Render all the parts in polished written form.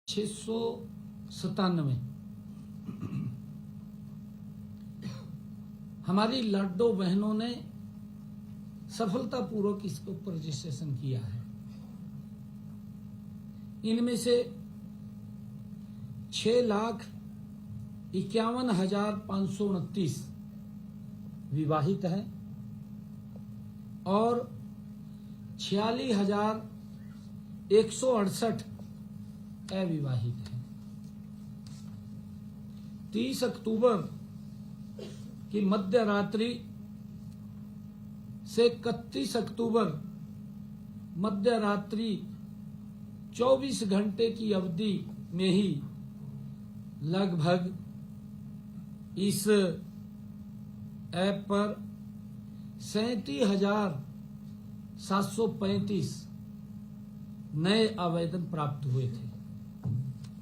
697 हमारी लाडो बहनों ने सफलतापूर्वक इसके ऊपर रजिस्ट्रेशन किया है। इनमें से 6,51,529 विवाहित हैं और 46,168 अविवाहित हैं। 30 अक्टूबर की मध्य रात्रि से 31 अक्टूबर मध्य रात्रि 24 घंटे की अवधि में ही लगभग इस ऐप पर 37,735 नए आवेदन प्राप्त हुए थे।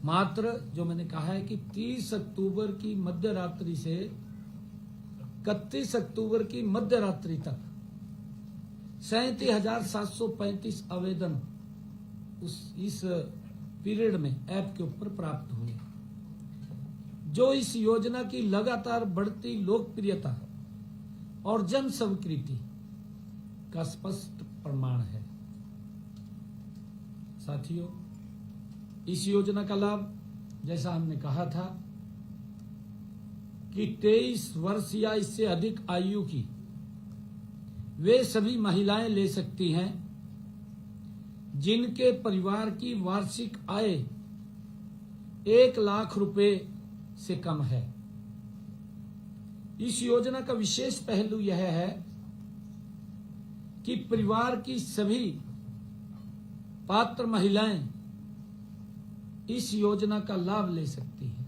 मात्र जो मैंने कहा है कि 30 अक्टूबर की मध्य रात्रि से 31 अक्टूबर की मध्य रात्रि तक 37,735 आवेदन इस पीरियड में ऐप के ऊपर प्राप्त हुए, जो इस योजना की लगातार बढ़ती लोकप्रियता और जन स्वीकृति का स्पष्ट प्रमाण है। साथियों, इस योजना का लाभ, जैसा हमने कहा था कि 23 वर्ष या इससे अधिक आयु की वे सभी महिलाएं ले सकती हैं जिनके परिवार की वार्षिक आय 1 लाख रुपए से कम है। इस योजना का विशेष पहलू यह है कि परिवार की सभी पात्र महिलाएं इस योजना का लाभ ले सकती हैं।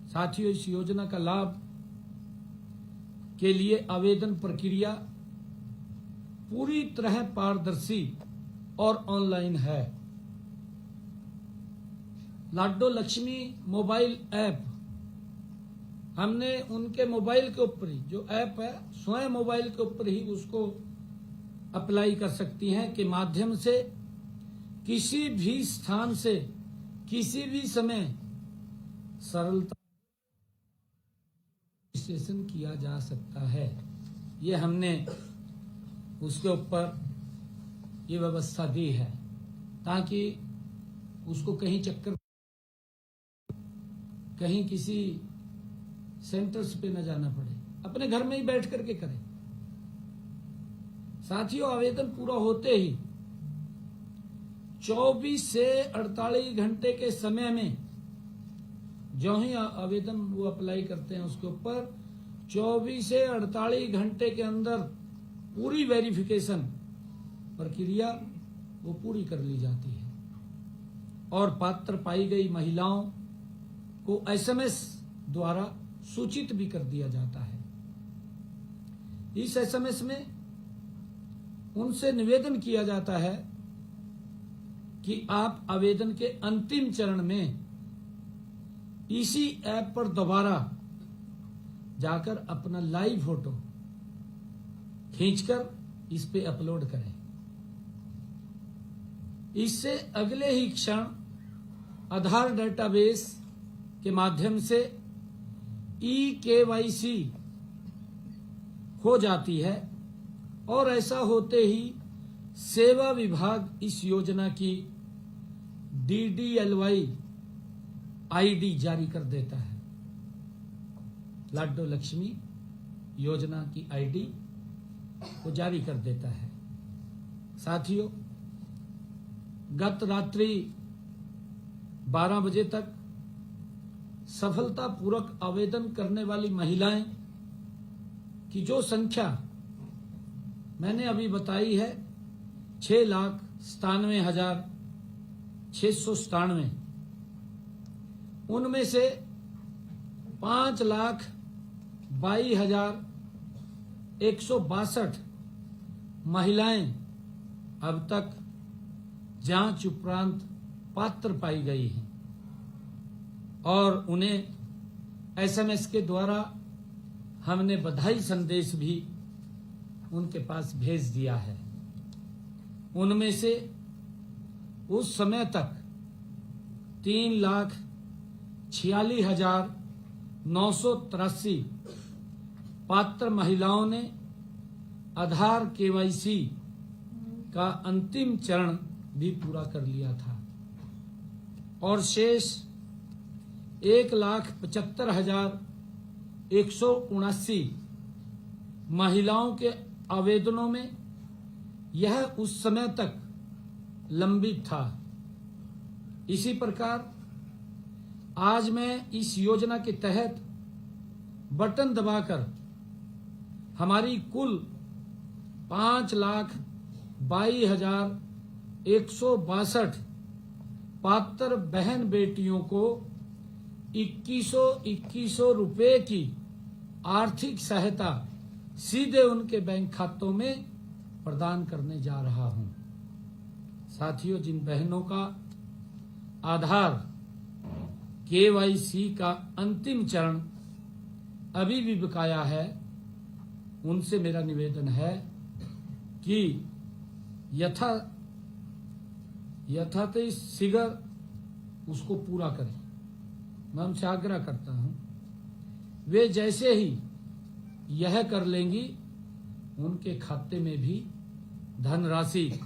साथियों, इस योजना का लाभ के लिए आवेदन प्रक्रिया पूरी तरह पारदर्शी और ऑनलाइन है। लाडो लक्ष्मी मोबाइल ऐप हमने उनके मोबाइल के ऊपर ही, जो ऐप है स्वयं मोबाइल के ऊपर ही उसको अप्लाई कर सकती हैं के माध्यम से किसी भी स्थान से किसी भी समय सरलता रजिस्ट्रेशन किया जा सकता है। ये हमने उसके ऊपर ये व्यवस्था दी है ताकि उसको कहीं चक्कर, कहीं किसी सेंटर्स पे न जाना पड़े, अपने घर में ही बैठ करके करें। साथियों, आवेदन पूरा होते ही 24 से 48 घंटे के समय में जो ही आवेदन वो अप्लाई करते हैं उसके ऊपर 24 से 48 घंटे के अंदर पूरी वेरिफिकेशन प्रक्रिया वो पूरी कर ली जाती है और पात्र पाई गई महिलाओं को एसएमएस द्वारा सूचित भी कर दिया जाता है। इस एसएमएस में उनसे निवेदन किया जाता है कि आप आवेदन के अंतिम चरण में इसी ऐप पर दोबारा जाकर अपना लाइव फोटो खींचकर इस पे अपलोड करें। इससे अगले ही क्षण आधार डेटाबेस के माध्यम से eKYC हो जाती है और ऐसा होते ही सेवा विभाग इस योजना की DDLY आईडी जारी कर देता है। लाडो लक्ष्मी योजना की आईडी को जारी कर देता है। साथियों, गत रात्रि 12 बजे तक सफलतापूर्वक आवेदन करने वाली महिलाएं की जो संख्या मैंने अभी बताई है 6,97,697, उनमें से 5,22,162 महिलाएं अब तक जांच उपरांत पात्र पाई गई हैं और उन्हें एसएमएस के द्वारा हमने बधाई संदेश भी उनके पास भेज दिया है। उनमें से उस समय तक 3,46,983 पात्र महिलाओं ने आधार KYC का अंतिम चरण भी पूरा कर लिया था और शेष 1,75,179 महिलाओं के आवेदनों में यह उस समय तक लंबित था। इसी प्रकार आज मैं इस योजना के तहत बटन दबाकर हमारी कुल 5,22,162 पात्र बहन बेटियों को 2100 रुपए की आर्थिक सहायता सीधे उनके बैंक खातों में प्रदान करने जा रहा हूं। साथियों, जिन बहनों का आधार KYC का अंतिम चरण अभी भी बकाया है, उनसे मेरा निवेदन है कि यथाति शीघ्र उसको पूरा करें। मैं उनसे आग्रह करता हूं, वे जैसे ही यह कर लेंगी उनके खाते में भी धनराशि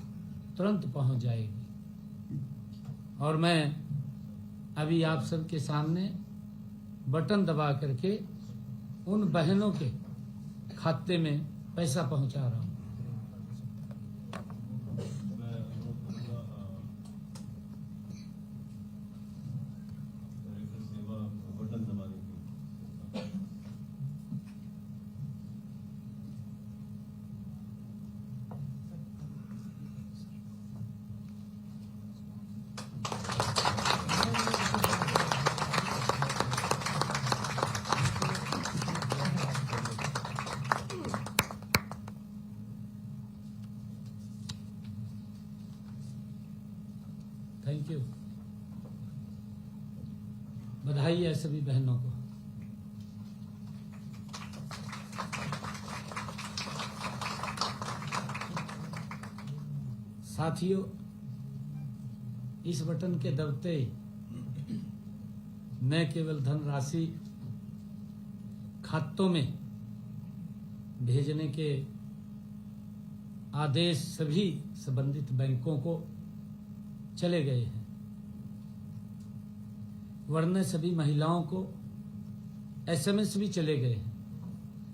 तुरंत पहुंच जाएगी और मैं अभी आप सबके सामने बटन दबा करके उन बहनों के खाते में पैसा पहुंचा रहा हूं। Thank you. बधाई है सभी बहनों को। साथियों, इस बटन के दबते न केवल धनराशि खातों में भेजने के आदेश सभी संबंधित बैंकों को चले गए हैं, वरना सभी महिलाओं को SMS भी चले गए हैं।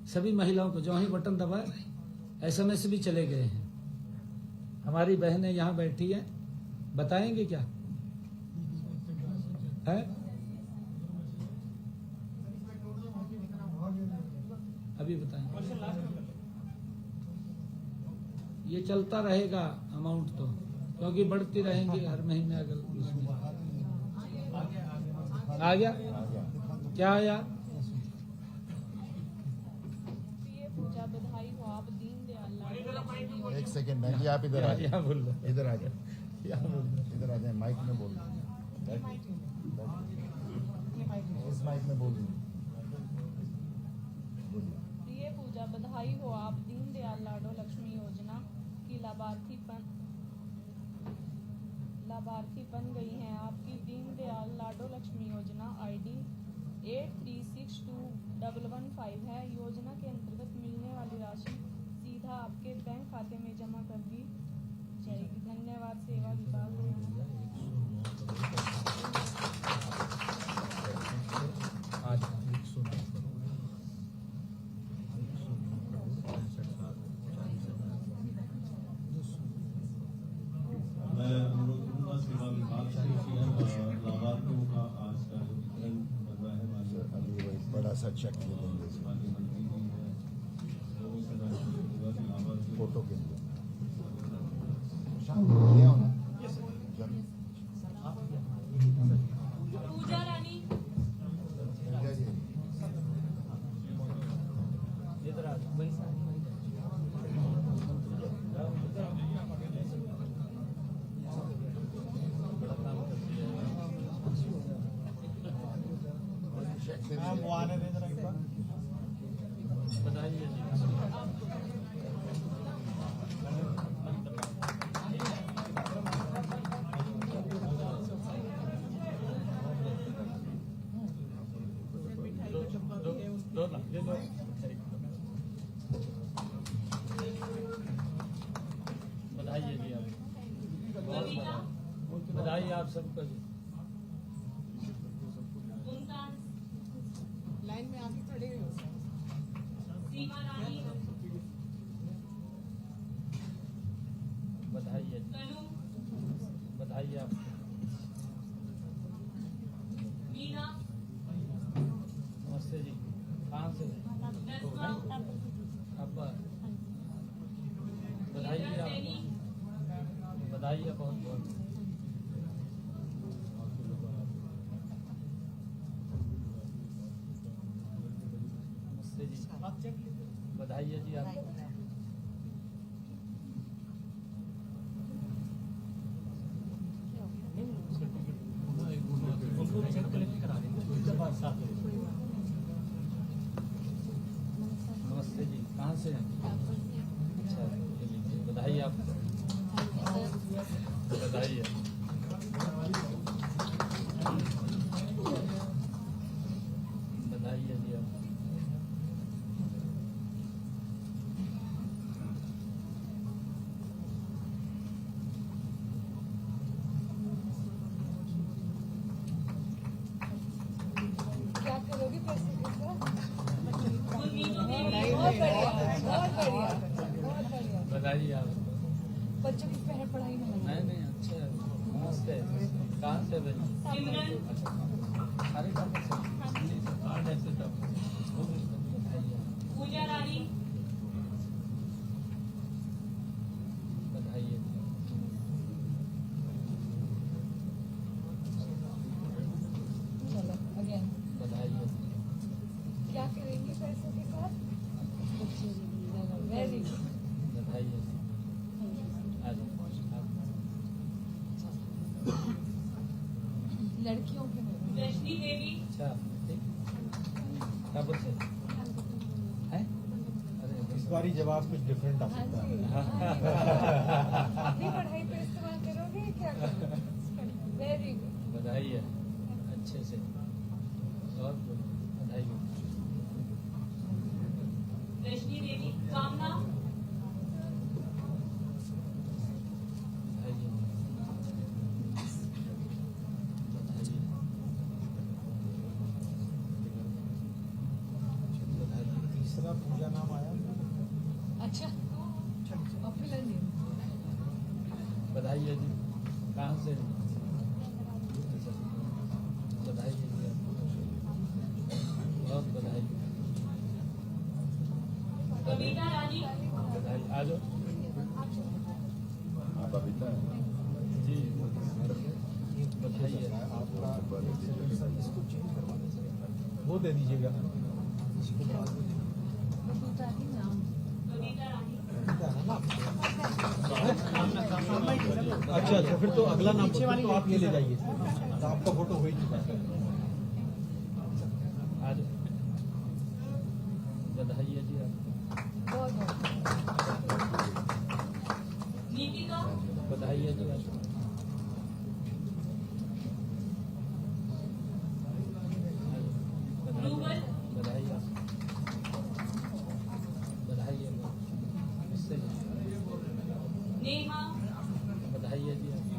सभी महिलाओं को जो ही बटन दबाए SMS भी चले गए हैं। हमारी बहनें यहाँ बैठी हैं, बताएंगे क्या है? अभी बताएंगे। ये चलता रहेगा अमाउंट तो, क्योंकि बढ़ती रहेंगी हर महीने। अगर उसमें आ गया क्या आया? एक सेकेंड है, ये आप इधर आ जाए, बोल लो, इधर आ जाए, इधर आ जाए, माइक में बोल रहे इस माइक में बोल रही। प्रिय पूजा, बधाई हो, आप दीनदयाल लाडो लक्ष्मी योजना की लाभार्थी बन गई हैं। आपकी दीनदयाल लाडो लक्ष्मी योजना ID 836215 है। योजना के अंतर्गत मिलने वाली राशि सीधा आपके बैंक खाते में जमा कर दी जाएगी। धन्यवाद। सेवा विभाग। लाभार्थियों का आज का वितरण कर रहा है। अभी वही बड़ा सा चेक ले लेंगे फोटो के लिए। ले आओ ना। पूजा रानी बधाई है जी आप, बहुत बधाई आप सबको जी। लाइन में आके खड़े हो। बधाई है जी, बधाई है आपको। नमस्ते जी, कहाँ से? अब्बा, बधाई है आपको, बधाई है बहुत बहुत। नमस्ते जी, बधाई है जी आपको। नमस्ते जी, कहाँ से हैं? अच्छा, चलिए, बधाई है आपको, बधाई है। बधाई है जी आपको। क्या करोगे पैसे के साथ? बहुत बढ़िया, बहुत बढ़िया, बहुत बढ़िया। बधाई है आपको। बच्चों की पढ़ाई में लगा। नहीं नहीं, अच्छा है। नमस्ते, कहाँ से बनी? अच्छा, अरे कहाँ से? कार्ड ऐसे तो बधाई है। पूजा रानी, बधाई है। चलो अगेन। बधाई है। क्या करेंगे पैसों के साथ? Very good. बधाई है। आ जाओ, लड़कियों के में। वैष्णी देवी, अच्छा, ठीक। कब से? हैं? अरे इस बारी जवाब कुछ डिफरेंट आ हाँ सकता जी, है। अपनी पढ़ाई पे इस्तेमाल करोगे क्या करोगे? Very good. बधाई है, अच्छे से। और बधाई हो। वैष्णी देवी, कामना, बधाई है। बधाई है। बधाई है। तीसरा पूजा नाम आया। अच्छा, पॉपुलर नेम। बधाई है जी, कहाँ से? अच्छा, बधाई है जी आपको, बहुत बधाई। कविता रानी, बधाई, आ जाओ आप बबीता जी, बधाई है। इसको चेंज करवा दीजिए, वो दे दीजिएगा। बबीता ही नाम। कविता रानी, अच्छा अच्छा, फिर तो अगला नाम तो आप ये ले जाइए, तो आपका फोटो हो ही चुका है। आ जाओ, बधाई है जी आपको, बहुत बहुत। दीपिका, बधाई है जी आपको। आ जाओ, बधाई है, बधाई है, बधाई है। इससे नेहा, बधाई है जी आपको,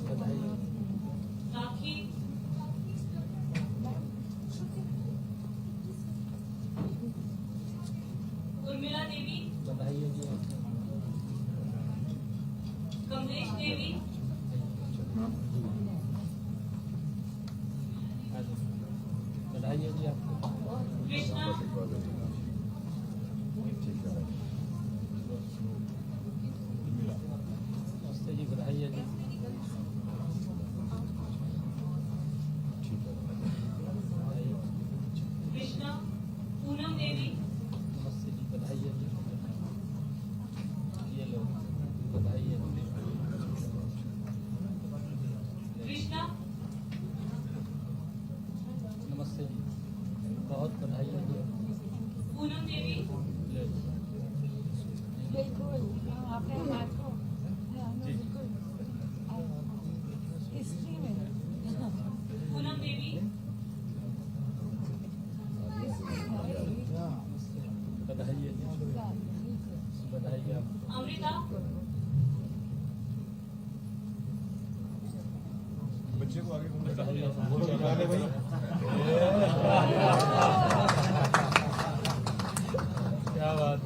बधाई है। राखी, उर्मिला देवी, बधाई है जी आपको, कमलेश देवी, आ जाओ, बधाई है जी आपको। कृष्णा, नमस्ते जी, बधाई है जी। बधाई है। कृष्णा, पूनम देवी, नमस्ते जी, बधाई है जी। ये लो, बधाई है। कृष्णा, नमस्ते जी, बहुत बधाई है जी। क्या बात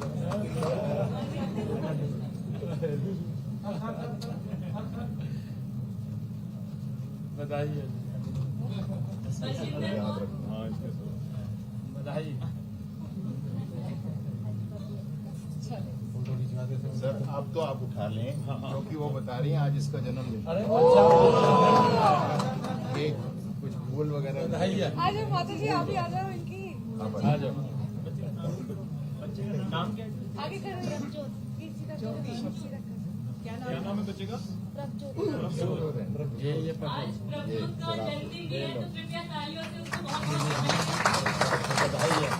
बताइए बताइए। सर अब तो आप उठा लें क्योंकि वो बता रही हैं आज इसका जन्मदिन। अरे ये कुछ फूल वगैरह बताइए। आ जाओ माता जी, आप ही आ जाओ इनकी आ जाओ। आगे करो। प्रभजोत सीधा करो, सीधा करो। क्या नाम है बच्चे का? प्रभजोत। ये आज प्रभजोत का जन्मदिन है तो कृपया तालियों से उसको बहुत बधाई है।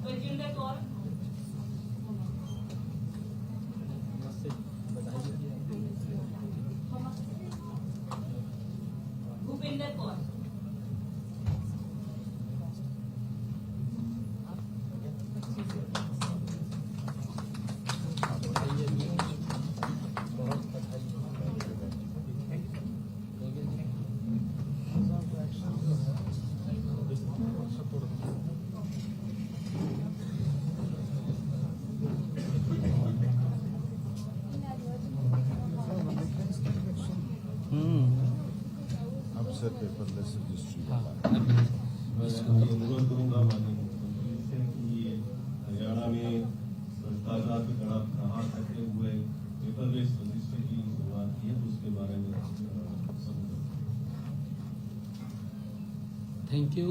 बलजिंदर कौर, भूपिंदर कौर, अब सर पेपरलेस रजिस्ट्री मैं अनुरोध करूंगा माननीय मुख्यमंत्री से कि ये हरियाणा में भ्रष्टाचार के खिलाफ कहाँ करते हुए पेपरलेस रजिस्ट्री की शुरुआत की है तो उसके बारे में समझो। Thank you.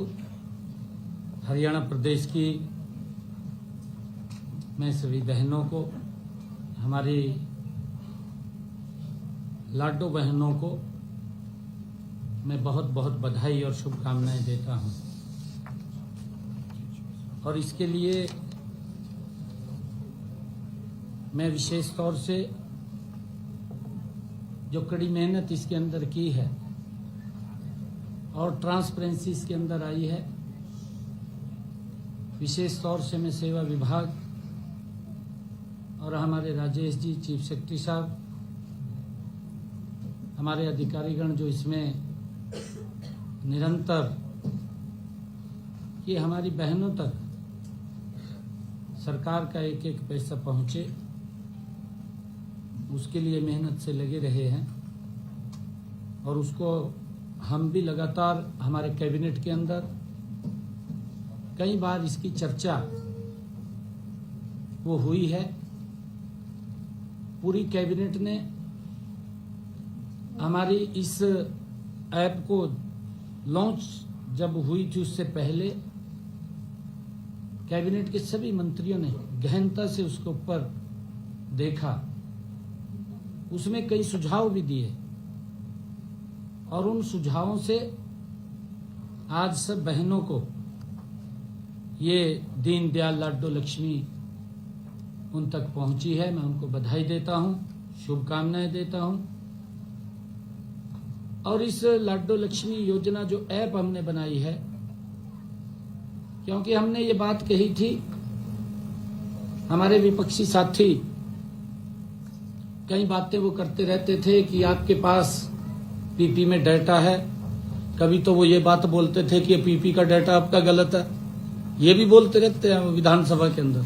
हरियाणा प्रदेश की मैं सभी बहनों को, हमारी लाडो बहनों को मैं बहुत बहुत बधाई और शुभकामनाएं देता हूं। और इसके लिए मैं विशेष तौर से जो कड़ी मेहनत इसके अंदर की है और ट्रांसपेरेंसी इसके अंदर आई है, विशेष तौर से मैं सेवा विभाग और हमारे राजेश जी चीफ सेक्रेटरी साहब, हमारे अधिकारीगण जो इसमें निरंतर कि हमारी बहनों तक सरकार का एक एक पैसा पहुंचे, उसके लिए मेहनत से लगे रहे हैं। और उसको हम भी लगातार हमारे कैबिनेट के अंदर कई बार इसकी चर्चा वो हुई है। पूरी कैबिनेट ने हमारी इस ऐप को लॉन्च जब हुई थी उससे पहले कैबिनेट के सभी मंत्रियों ने गहनता से उसके ऊपर देखा, उसमें कई सुझाव भी दिए और उन सुझावों से आज सब बहनों को ये दीनदयाल लाडो लक्ष्मी उन तक पहुंची है। मैं उनको बधाई देता हूं, शुभकामनाएं देता हूं। और इस लाडो लक्ष्मी योजना जो ऐप हमने बनाई है, क्योंकि हमने ये बात कही थी, हमारे विपक्षी साथी कई बातें वो करते रहते थे कि आपके पास पीपी में डाटा है। कभी तो वो ये बात बोलते थे कि पीपी का डाटा आपका गलत है, ये भी बोलते रहते हैं विधानसभा के अंदर।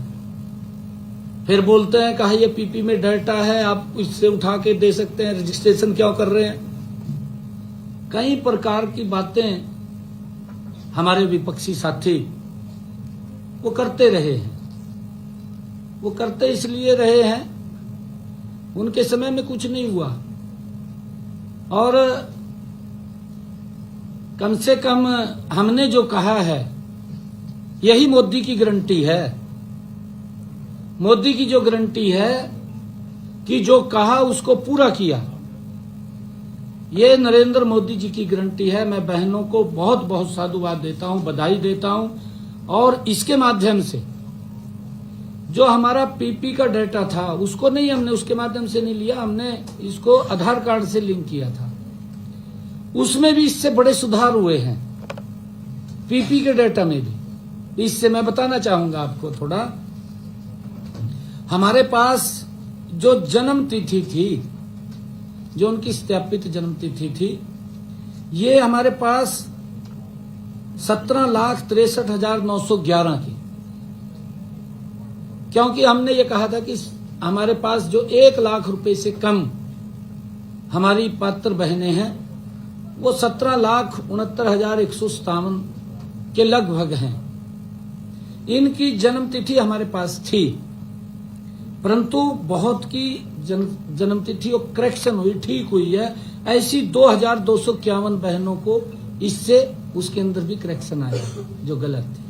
फिर बोलते हैं कहा ये पीपी में डाटा है, आप इससे उठा के दे सकते हैं, रजिस्ट्रेशन क्यों कर रहे हैं। कई प्रकार की बातें हमारे विपक्षी साथी वो करते रहे हैं। वो करते इसलिए रहे हैं, उनके समय में कुछ नहीं हुआ और कम से कम हमने जो कहा है यही मोदी की गारंटी है। मोदी की जो गारंटी है कि जो कहा उसको पूरा किया, ये नरेंद्र मोदी जी की गारंटी है। मैं बहनों को बहुत बहुत साधुवाद देता हूं, बधाई देता हूं। और इसके माध्यम से जो हमारा पीपी का डाटा था उसको नहीं, हमने उसके माध्यम से नहीं लिया, हमने इसको आधार कार्ड से लिंक किया था। उसमें भी इससे बड़े सुधार हुए हैं, पीपी के डाटा में भी। इससे मैं बताना चाहूंगा आपको थोड़ा। हमारे पास जो जन्म तिथि थी, जो उनकी सत्यापित जन्म तिथि थी, ये हमारे पास 17,63,911 की, क्योंकि हमने ये कहा था कि हमारे पास जो 1 लाख रुपए से कम हमारी पात्र बहनें हैं वो 17,69,157 के लगभग हैं। इनकी जन्म तिथि हमारे पास थी, परंतु बहुत की जन्म तिथि और करेक्शन हुई, ठीक हुई है। ऐसी 2,251 बहनों को इससे उसके अंदर भी करेक्शन आया जो गलत थी।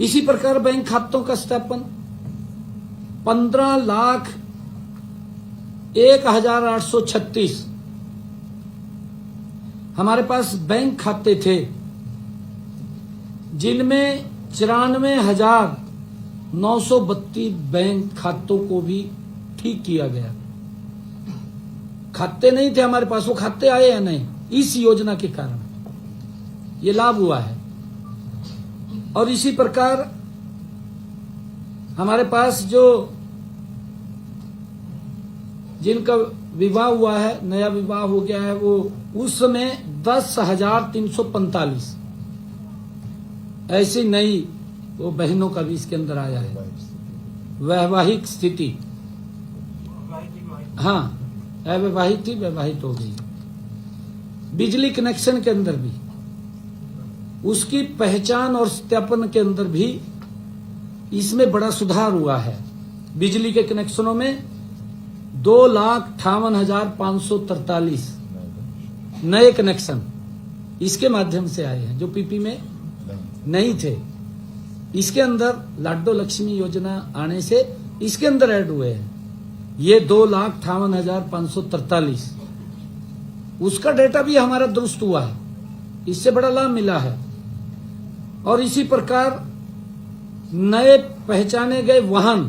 इसी प्रकार बैंक खातों का सत्यापन 15,01,836 हमारे पास बैंक खाते थे, जिनमें 94,932 बैंक खातों को भी ठीक किया गया। खाते नहीं थे हमारे पास, वो खाते आए या नहीं, इस योजना के कारण ये लाभ हुआ है। और इसी प्रकार हमारे पास जो जिनका विवाह हुआ है, नया विवाह हो गया है, वो उस समय 10,345 ऐसी नई वो बहनों का भी इसके अंदर आया है। वैवाहिक स्थिति, हाँ, अवैवाहिक थी, वैवाहिक हो गई। बिजली कनेक्शन के अंदर भी उसकी पहचान और सत्यापन के अंदर भी इसमें बड़ा सुधार हुआ है। बिजली के कनेक्शनों में 2,58,543 नए कनेक्शन इसके माध्यम से आए हैं, जो पीपी में नहीं थे। इसके अंदर लाडो लक्ष्मी योजना आने से इसके अंदर ऐड हुए हैं। ये 2,58,543 उसका डेटा भी हमारा दुरुस्त हुआ है, इससे बड़ा लाभ मिला है। और इसी प्रकार नए पहचाने गए वाहन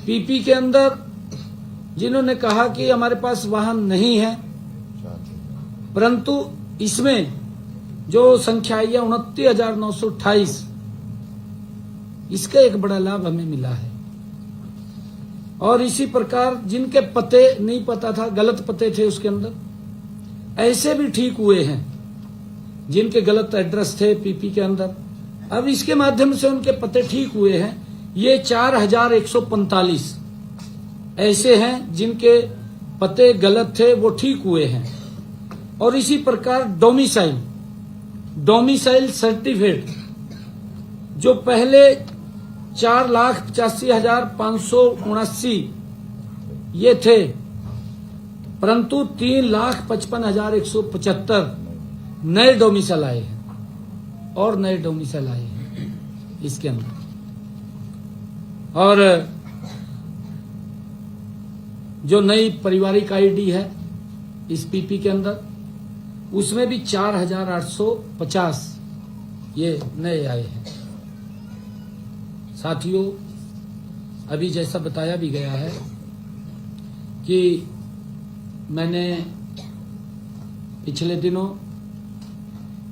पीपी के अंदर, जिन्होंने कहा कि हमारे पास वाहन नहीं है, परंतु इसमें जो संख्या आई है 29,928, इसका एक बड़ा लाभ हमें मिला है। और इसी प्रकार जिनके पते नहीं पता था, गलत पते थे उसके अंदर, ऐसे भी ठीक हुए हैं। जिनके गलत एड्रेस थे पीपी के अंदर, अब इसके माध्यम से उनके पते ठीक हुए हैं। ये 4,145 ऐसे हैं जिनके पते गलत थे, वो ठीक हुए हैं। और इसी प्रकार डोमिसाइल सर्टिफिकेट जो पहले 4,85,579 ये थे, परंतु 3,55,175 नए डोमिसाइल आए हैं और नए डोमिसाइल आए हैं इसके अंदर। और जो नई पारिवारिक आईडी है इस पीपी के अंदर, उसमें भी 4,850 ये नए आए हैं। साथियों, अभी जैसा बताया भी गया है कि मैंने पिछले दिनों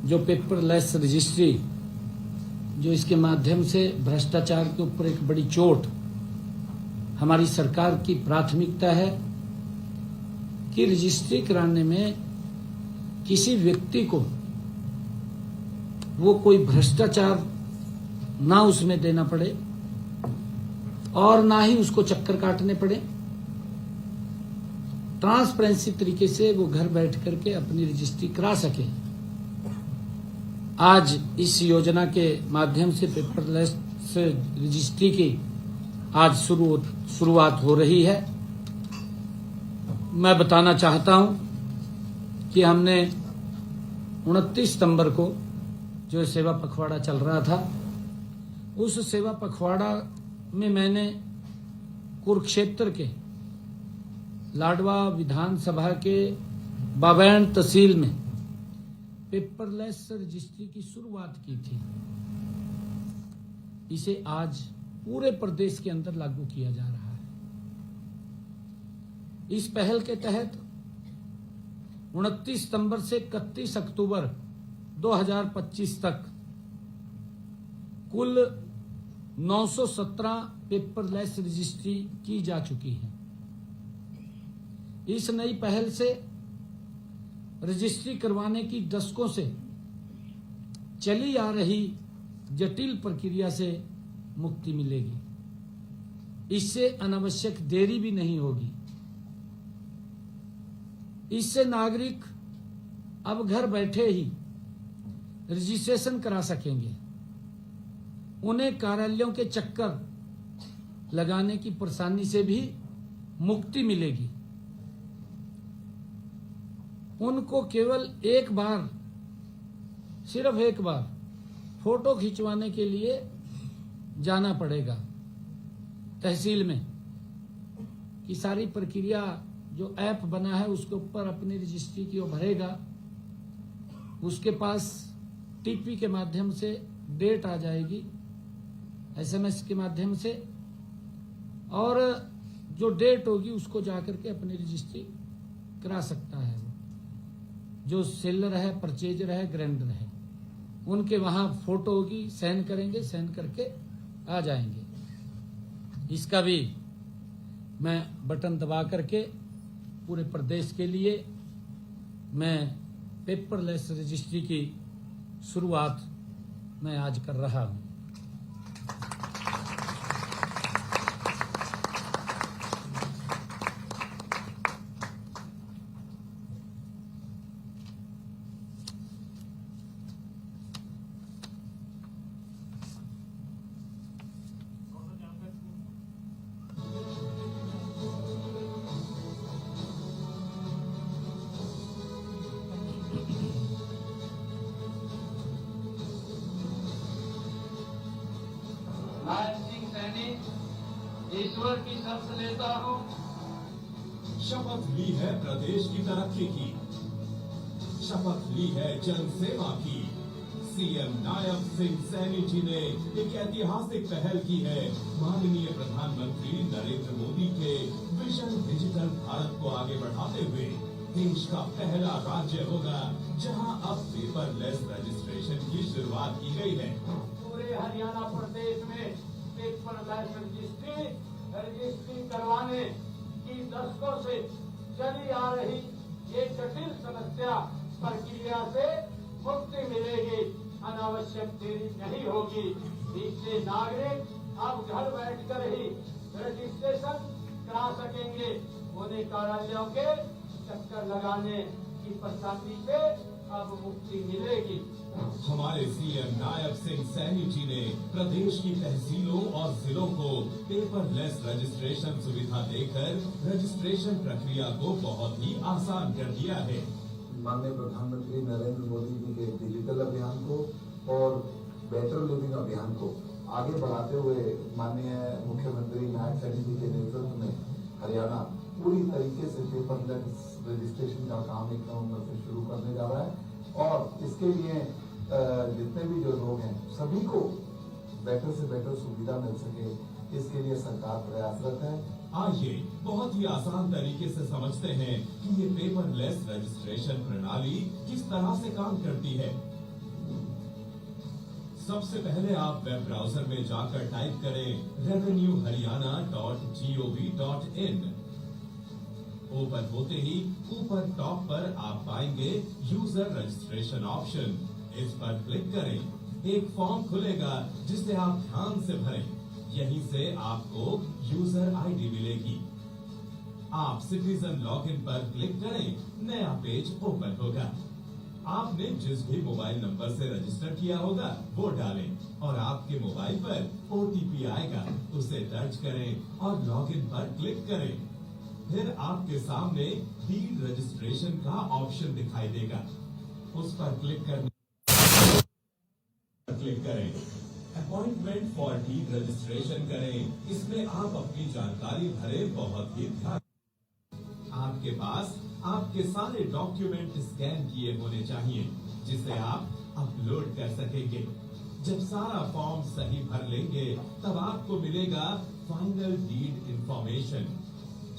जो पेपरलेस रजिस्ट्री, जो इसके माध्यम से भ्रष्टाचार के ऊपर एक बड़ी चोट, हमारी सरकार की प्राथमिकता है कि रजिस्ट्री कराने में किसी व्यक्ति को वो कोई भ्रष्टाचार ना उसमें देना पड़े और ना ही उसको चक्कर काटने पड़े। ट्रांसपेरेंसी तरीके से वो घर बैठ करके अपनी रजिस्ट्री करा सके। आज इस योजना के माध्यम से पेपरलेस रजिस्ट्री की आज शुरुआत हो रही है। मैं बताना चाहता हूं कि हमने 29 सितंबर को जो सेवा पखवाड़ा चल रहा था, उस सेवा पखवाड़ा में मैंने कुरुक्षेत्र के लाडवा विधानसभा के बाबैन तहसील में पेपरलेस रजिस्ट्री की शुरुआत की थी। इसे आज पूरे प्रदेश के अंदर लागू किया जा रहा है। इस पहल के तहत 29 सितंबर से 31 अक्टूबर 2025 तक कुल 917 पेपरलेस रजिस्ट्री की जा चुकी है। इस नई पहल से रजिस्ट्री करवाने की दशकों से चली आ रही जटिल प्रक्रिया से मुक्ति मिलेगी। इससे अनावश्यक देरी भी नहीं होगी। इससे नागरिक अब घर बैठे ही रजिस्ट्रेशन करा सकेंगे। उन्हें कार्यालयों के चक्कर लगाने की परेशानी से भी मुक्ति मिलेगी। उनको केवल एक बार, सिर्फ एक बार फोटो खिंचवाने के लिए जाना पड़ेगा तहसील में, कि सारी प्रक्रिया जो ऐप बना है उसके ऊपर अपनी रजिस्ट्री की वो भरेगा। उसके पास टीपी के माध्यम से डेट आ जाएगी, एसएमएस के माध्यम से, और जो डेट होगी उसको जाकर के अपनी रजिस्ट्री करा सकता है। जो सेलर है, परचेजर है, ग्रांडर है, उनके वहां फोटो होगी, साइन करेंगे, साइन करके आ जाएंगे। इसका भी मैं बटन दबा करके पूरे प्रदेश के लिए मैं पेपरलेस रजिस्ट्री की शुरुआत मैं आज कर रहा हूं। नायब सिंह सैनी ईश्वर की शपथ लेता हूँ। शपथ ली है प्रदेश की तरक्की की, शपथ ली है जन सेवा की। सीएम नायब सिंह सैनी जी ने एक ऐतिहासिक पहल की है। माननीय प्रधानमंत्री नरेंद्र मोदी के विजन डिजिटल भारत को आगे बढ़ाते हुए देश का पहला राज्य होगा जहां अब पेपरलेस रजिस्ट्रेशन की शुरुआत की गई है। पूरे हरियाणा प्रदेश में पेपरलेस रजिस्ट्री करवाने की दशकों से चली आ रही ये जटिल समस्या प्रक्रिया से मुक्ति मिलेगी। अनावश्यक देरी नहीं होगी। इससे नागरिक अब घर बैठकर ही रजिस्ट्रेशन करा सकेंगे। उन्हें कार्यालयों के चक्कर लगाने की परेशानी से अब मुक्ति मिलेगी। हमारे सीएम नायब सिंह सैनी जी ने प्रदेश की तहसीलों और जिलों को पेपरलेस रजिस्ट्रेशन सुविधा देकर रजिस्ट्रेशन प्रक्रिया को बहुत ही आसान कर दिया है। माननीय प्रधानमंत्री नरेंद्र मोदी जी के डिजिटल अभियान को और बेटर लिविंग अभियान को आगे बढ़ाते हुए माननीय मुख्यमंत्री नायब सैनी जी के नेतृत्व में हरियाणा पूरी तरीके से पेपरलेस रजिस्ट्रेशन का काम 1 नवंबर से शुरू करने जा रहा है। और इसके लिए जितने भी जो लोग हैं सभी को बेटर से बेटर सुविधा मिल सके, इसके लिए सरकार प्रयासरत है। आइए बहुत ही आसान तरीके से समझते हैं कि ये पेपरलेस रजिस्ट्रेशन प्रणाली किस तरह से काम करती है। सबसे पहले आप वेब ब्राउजर में जाकर टाइप करें revenueharyana.gov.in। ओपन होते ही ऊपर टॉप पर आप पाएंगे यूजर रजिस्ट्रेशन ऑप्शन। इस पर क्लिक करें, एक फॉर्म खुलेगा जिसे आप ध्यान से भरें। यहीं से आपको यूजर आईडी मिलेगी। आप सिटीजन लॉगिन पर क्लिक करें, नया पेज ओपन होगा। आपने जिस भी मोबाइल नंबर से रजिस्टर किया होगा वो डालें और आपके मोबाइल पर ओटीपी आएगा, उसे दर्ज करें और लॉगिन पर क्लिक करें। फिर आपके सामने डीड रजिस्ट्रेशन का ऑप्शन दिखाई देगा, उस पर क्लिक करें। अपॉइंटमेंट फॉर डीड रजिस्ट्रेशन करें। इसमें आप अपनी जानकारी भरें, बहुत ही ध्यान। आपके पास आपके सारे डॉक्यूमेंट स्कैन किए होने चाहिए जिसे आप अपलोड कर सकेंगे। जब सारा फॉर्म सही भर लेंगे तब आपको मिलेगा फाइनल डीड इंफॉर्मेशन,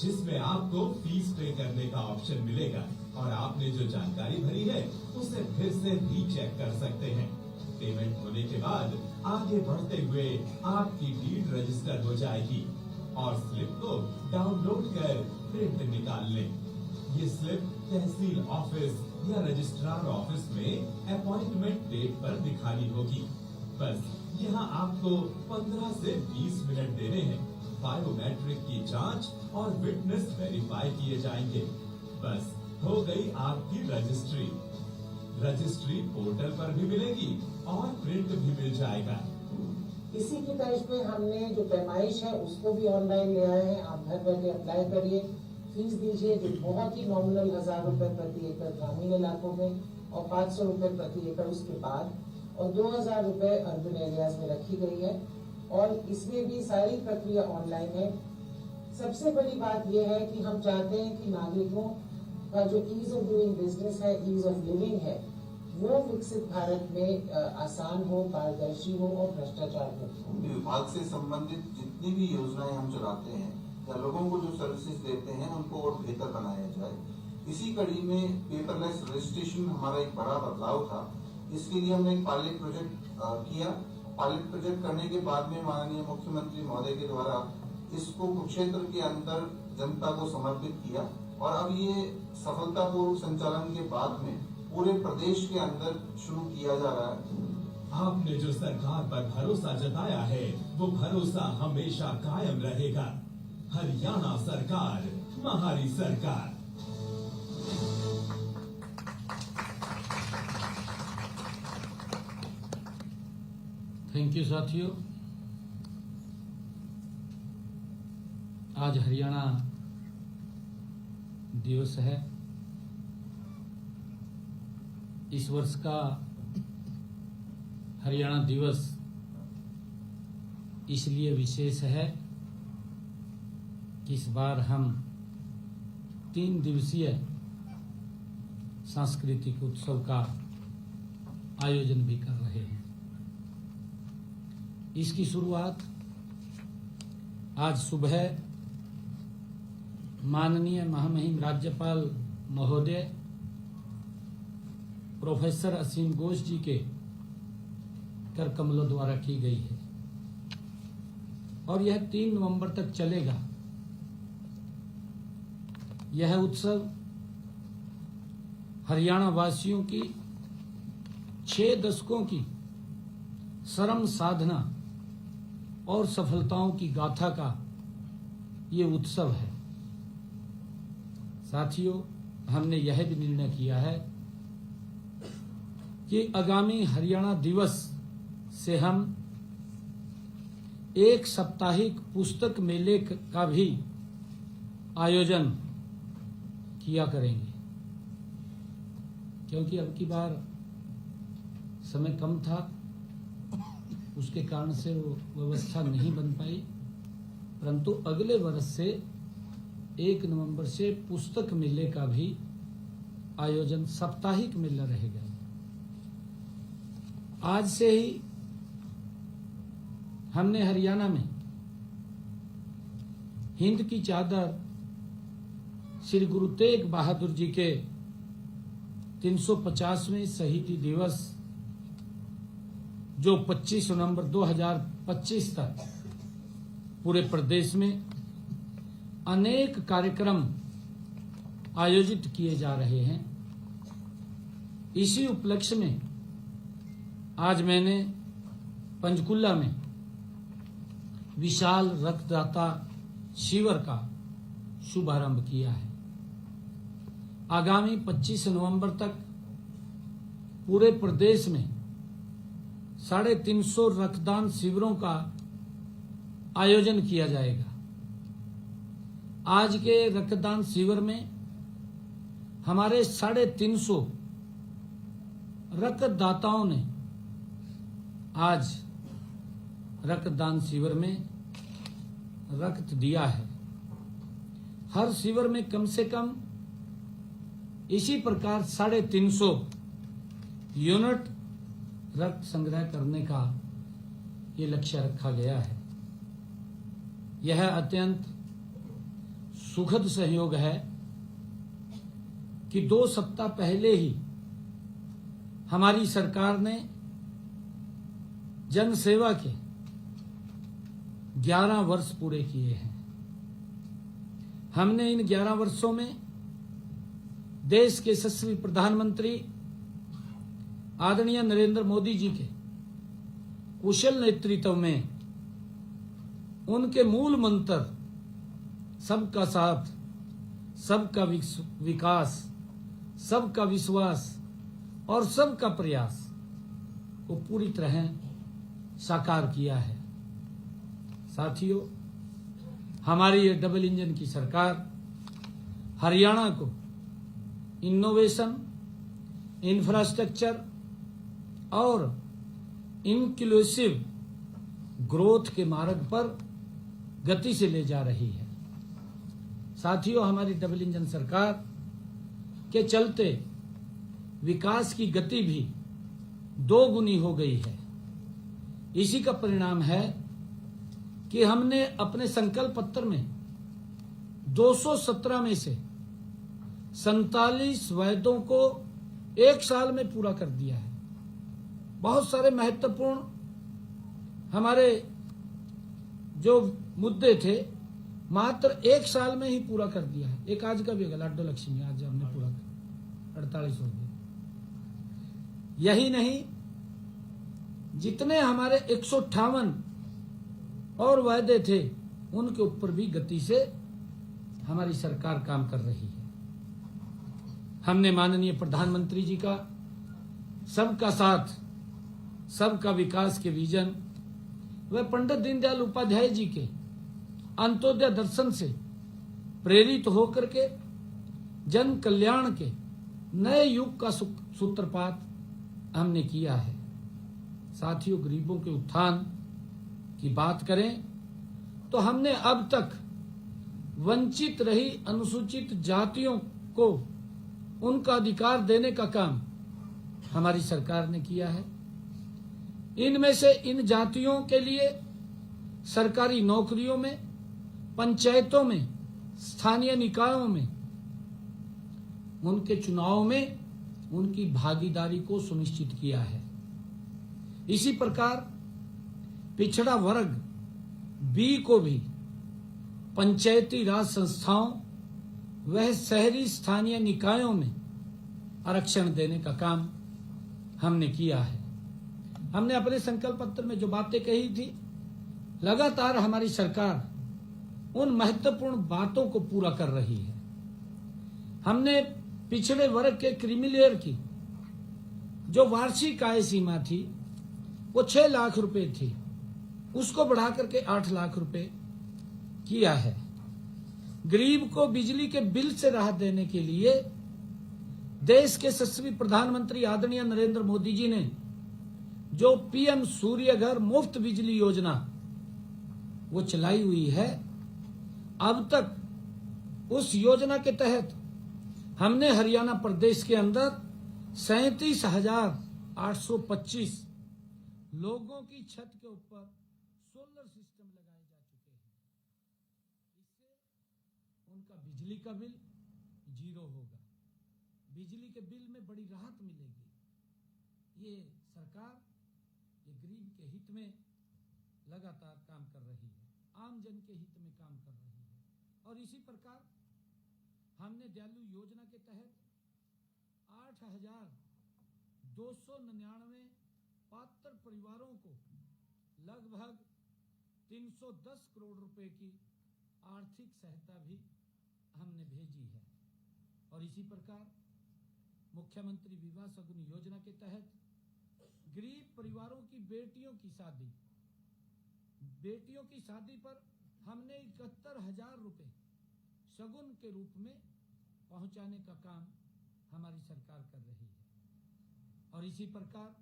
जिसमें आपको फीस पे करने का ऑप्शन मिलेगा और आपने जो जानकारी भरी है उसे फिर से रीचेक कर सकते हैं। पेमेंट होने के बाद आगे बढ़ते हुए आपकी डीड रजिस्टर हो जाएगी और स्लिप को डाउनलोड कर प्रिंट निकाल लें। ये स्लिप तहसील ऑफिस या रजिस्ट्रार ऑफिस में अपॉइंटमेंट डेट पर दिखानी होगी। बस यहाँ आपको 15 से 20 मिनट देने हैं। बायोमेट्रिक की जांच और विटनेस वेरीफाई किए जाएंगे। बस हो गई आपकी रजिस्ट्री। रजिस्ट्री पोर्टल पर भी मिलेगी और प्रिंट भी मिल जाएगा। इसी की तर्ज पे हमने जो पैमाइश है उसको भी ऑनलाइन ले आए हैं। आप घर बैठे अप्लाई करिए, फीस दीजिए जो बहुत ही नॉमिनल 1000 रुपए प्रति एकड़ ग्रामीण इलाकों में और 500 रुपए प्रति एकड़ उसके बाद और 2000 रुपए अर्बन एरियाज में रखी गई है और इसमें भी सारी प्रक्रिया ऑनलाइन है। सबसे बड़ी बात यह है कि हम चाहते हैं कि नागरिकों का जो ईज ऑफ डूइंग बिजनेस है, ईज ऑफ लिविंग है, वो विकसित भारत में आसान हो, पारदर्शी हो और भ्रष्टाचार मुक्त हो। विभाग से संबंधित जितनी भी योजनाएं हम चलाते हैं या लोगों को जो सर्विसेज देते हैं उनको और बेहतर बनाया जाए। इसी कड़ी में पेपरलेस रजिस्ट्रेशन हमारा एक बड़ा बदलाव था। इसके लिए हमने एक पायलट प्रोजेक्ट किया। पायलट प्रोजेक्ट करने के बाद में माननीय मुख्यमंत्री महोदय के द्वारा इसको कुरुक्षेत्र के अंदर जनता को समर्पित किया और अब ये सफलतापूर्वक संचालन के बाद में पूरे प्रदेश के अंदर शुरू किया जा रहा है। आपने जो सरकार पर भरोसा जताया है वो भरोसा हमेशा कायम रहेगा। हरियाणा सरकार, हमारी सरकार। थैंक यू साथियों। आज हरियाणा दिवस है। इस वर्ष का हरियाणा दिवस इसलिए विशेष है कि इस बार हम 3 दिवसीय सांस्कृतिक उत्सव का आयोजन भी कर रहे हैं। इसकी शुरुआत आज सुबह माननीय महामहिम राज्यपाल महोदय प्रोफेसर असीम घोष जी के कर कमलों द्वारा की गई है और यह 3 नवंबर तक चलेगा। यह उत्सव हरियाणा वासियों की 6 दशकों की श्रम साधना और सफलताओं की गाथा का ये उत्सव है। साथियों, हमने यह भी निर्णय किया है कि आगामी हरियाणा दिवस से हम एक साप्ताहिक पुस्तक मेले का भी आयोजन किया करेंगे, क्योंकि अब की बार समय कम था, उसके कारण से वो व्यवस्था नहीं बन पाई। परंतु अगले वर्ष से 1 नवंबर से पुस्तक मेले का भी आयोजन, साप्ताहिक मेला रहेगा। आज से ही हमने हरियाणा में हिंद की चादर श्री गुरु तेग बहादुर जी के 350वें शहीदी दिवस, जो 25 नवंबर 2025 तक पूरे प्रदेश में अनेक कार्यक्रम आयोजित किए जा रहे हैं। इसी उपलक्ष्य में आज मैंने पंचकुला में विशाल रक्तदाता शिविर का शुभारंभ किया है। आगामी 25 नवंबर तक पूरे प्रदेश में 350 रक्तदान शिविरों का आयोजन किया जाएगा। आज के रक्तदान शिविर में हमारे 350 रक्तदाताओं ने आज रक्तदान शिविर में रक्त दिया है। हर शिविर में कम से कम इसी प्रकार 350 यूनिट रक्त संग्रह करने का ये लक्ष्य रखा गया है। यह अत्यंत सुखद सहयोग है कि 2 सप्ताह पहले ही हमारी सरकार ने जन सेवा के 11 वर्ष पूरे किए हैं। हमने इन 11 वर्षों में देश के यशस्वी प्रधानमंत्री आदरणीय नरेंद्र मोदी जी के कुशल नेतृत्व में उनके मूल मंत्र सबका साथ, सबका विकास, सबका विश्वास और सबका प्रयास को पूरी तरह साकार किया है। साथियों, हमारी ये डबल इंजन की सरकार हरियाणा को इनोवेशन, इंफ्रास्ट्रक्चर और इंक्लूसिव ग्रोथ के मार्ग पर गति से ले जा रही है। साथियों, हमारी डबल इंजन सरकार के चलते विकास की गति भी 2 गुनी हो गई है। इसी का परिणाम है कि हमने अपने संकल्प पत्र में 217 में से 47 वायदों को 1 साल में पूरा कर दिया है। बहुत सारे महत्वपूर्ण हमारे जो मुद्दे थे मात्र 1 साल में ही पूरा कर दिया है। एक आज का भी लाडो लक्ष्मी आज हमने पूरा 48 हो गए। यही नहीं, जितने हमारे 158 और वायदे थे उनके ऊपर भी गति से हमारी सरकार काम कर रही है। हमने माननीय प्रधानमंत्री जी का सबका साथ, सबका विकास के विजन व पंडित दीनदयाल उपाध्याय जी के अंत्योदय दर्शन से प्रेरित होकर के जन कल्याण के नए युग का सूत्रपात हमने किया है। साथियों, गरीबों के उत्थान की बात करें तो हमने अब तक वंचित रही अनुसूचित जातियों को उनका अधिकार देने का काम हमारी सरकार ने किया है। इनमें से इन जातियों के लिए सरकारी नौकरियों में, पंचायतों में, स्थानीय निकायों में, उनके चुनाव में उनकी भागीदारी को सुनिश्चित किया है। इसी प्रकार पिछड़ा वर्ग बी को भी पंचायती राज संस्थाओं वह शहरी स्थानीय निकायों में आरक्षण देने का काम हमने किया है। हमने अपने संकल्प पत्र में जो बातें कही थी, लगातार हमारी सरकार उन महत्वपूर्ण बातों को पूरा कर रही है। हमने पिछड़े वर्ग के क्रीमिलेयर की जो वार्षिक आय सीमा थी वो 6 लाख रुपए थी, उसको बढ़ा करके 8 लाख रुपए किया है। गरीब को बिजली के बिल से राहत देने के लिए देश के यशस्वी प्रधानमंत्री आदरणीय नरेंद्र मोदी जी ने जो पीएम सूर्य घर मुफ्त बिजली योजना वो चलाई हुई है, अब तक उस योजना के तहत हमने हरियाणा प्रदेश के अंदर 37,825 लोगों की छत के ऊपर सोलर सिस्टम लगाए जा चुके हैं। इससे उनका बिजली का बिल 0 होगा, बिजली के बिल में बड़ी राहत मिलेगी। ये सरकार ये गरीब के हित में लगातार काम कर रही है, आम जन के हित में काम कर रही है। और इसी प्रकार हमने दयालु योजना के तहत 8,299 पात्र परिवारों को लगभग 310 करोड़ रुपए की आर्थिक सहायता भी हमने भेजी है। और इसी प्रकार मुख्यमंत्री विवाह सगुन योजना के तहत गरीब परिवारों की बेटियों की शादी पर हमने 71,000 रुपए शगुन के रूप में पहुंचाने का काम हमारी सरकार कर रही है। और इसी प्रकार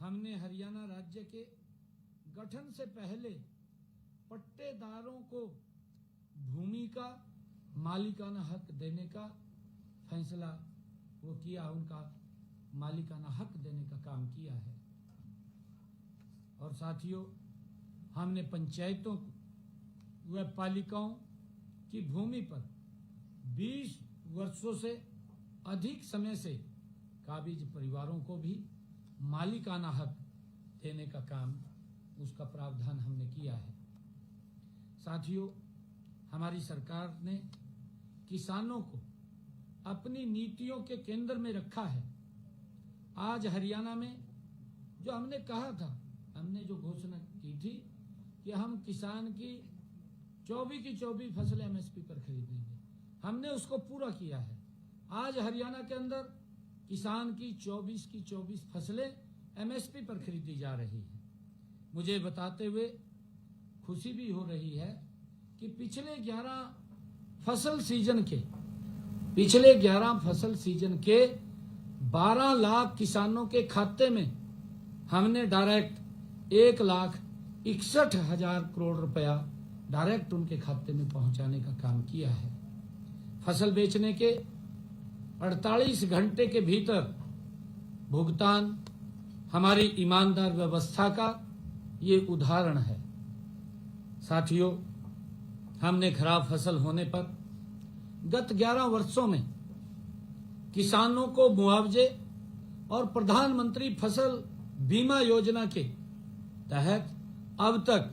हमने हरियाणा राज्य के गठन से पहले पट्टेदारों को भूमि का मालिकाना हक देने का फैसला वो किया, उनका मालिकाना हक देने का काम किया है। और साथियों, हमने पंचायतों व पालिकाओं की भूमि पर 20 वर्षों से अधिक समय से काबिज परिवारों को भी मालिकाना हक देने का काम, उसका प्रावधान हमने किया है। साथियों, हमारी सरकार ने किसानों को अपनी नीतियों के केंद्र में रखा है। आज हरियाणा में जो हमने कहा था, हमने जो घोषणा की थी कि हम किसान की 24 की 24 फसलें एमएसपी पर खरीदेंगे, हमने उसको पूरा किया है। आज हरियाणा के अंदर किसान की 24 की 24 फसलें एमएसपी पर खरीदी जा रही हैं। मुझे बताते हुए खुशी भी हो रही है कि पिछले 11 फसल सीजन के 12 लाख किसानों के खाते में हमने डायरेक्ट 1,61,000 करोड़ रुपया डायरेक्ट उनके खाते में पहुंचाने का काम किया है। फसल बेचने के 48 घंटे के भीतर भुगतान हमारी ईमानदार व्यवस्था का ये उदाहरण है। साथियों, हमने खराब फसल होने पर गत 11 वर्षों में किसानों को मुआवजे और प्रधानमंत्री फसल बीमा योजना के तहत अब तक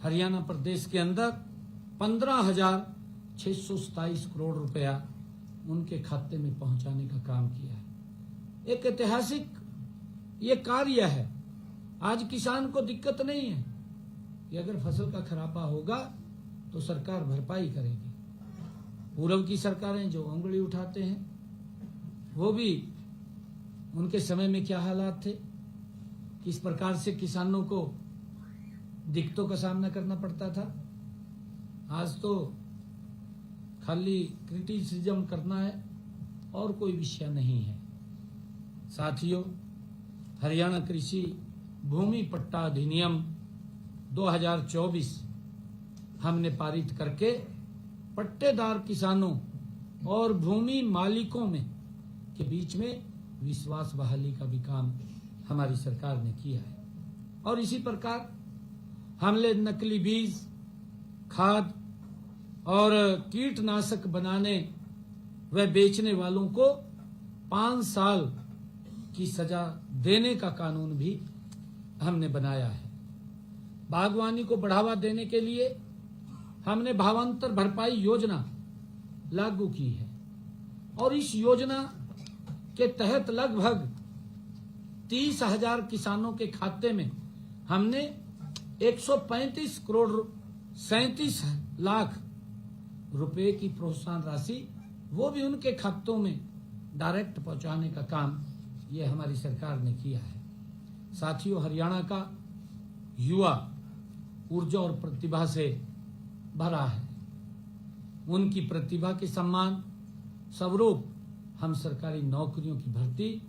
हरियाणा प्रदेश के अंदर 15,627 करोड़ रुपया उनके खाते में पहुंचाने का काम किया है। एक ऐतिहासिक ये कार्य है। आज किसान को दिक्कत नहीं है कि अगर फसल का खराबा होगा तो सरकार भरपाई करेगी। पूर्व की सरकारें जो उंगली उठाते हैं, वो भी उनके समय में क्या हालात थे, किस प्रकार से किसानों को दिक्कतों का सामना करना पड़ता था। आज तो खाली क्रिटिसिज्म करना है और कोई विषय नहीं है। साथियों, हरियाणा कृषि भूमि पट्टा अधिनियम 2024 हमने पारित करके पट्टेदार किसानों और भूमि मालिकों में के बीच में विश्वास बहाली का भी काम हमारी सरकार ने किया है। और इसी प्रकार हमने नकली बीज, खाद और कीटनाशक बनाने व बेचने वालों को 5 साल की सजा देने का कानून भी हमने बनाया है। बागवानी को बढ़ावा देने के लिए हमने भावांतर भरपाई योजना लागू की है और इस योजना के तहत लगभग 30,000 किसानों के खाते में हमने 135 करोड़ 37 लाख रुपए की प्रोत्साहन राशि वो भी उनके खातों में डायरेक्ट पहुंचाने का काम ये हमारी सरकार ने किया है। साथियों, हरियाणा का युवा ऊर्जा और प्रतिभा से भरा है। उनकी प्रतिभा के सम्मान स्वरूप हम सरकारी नौकरियों की भर्ती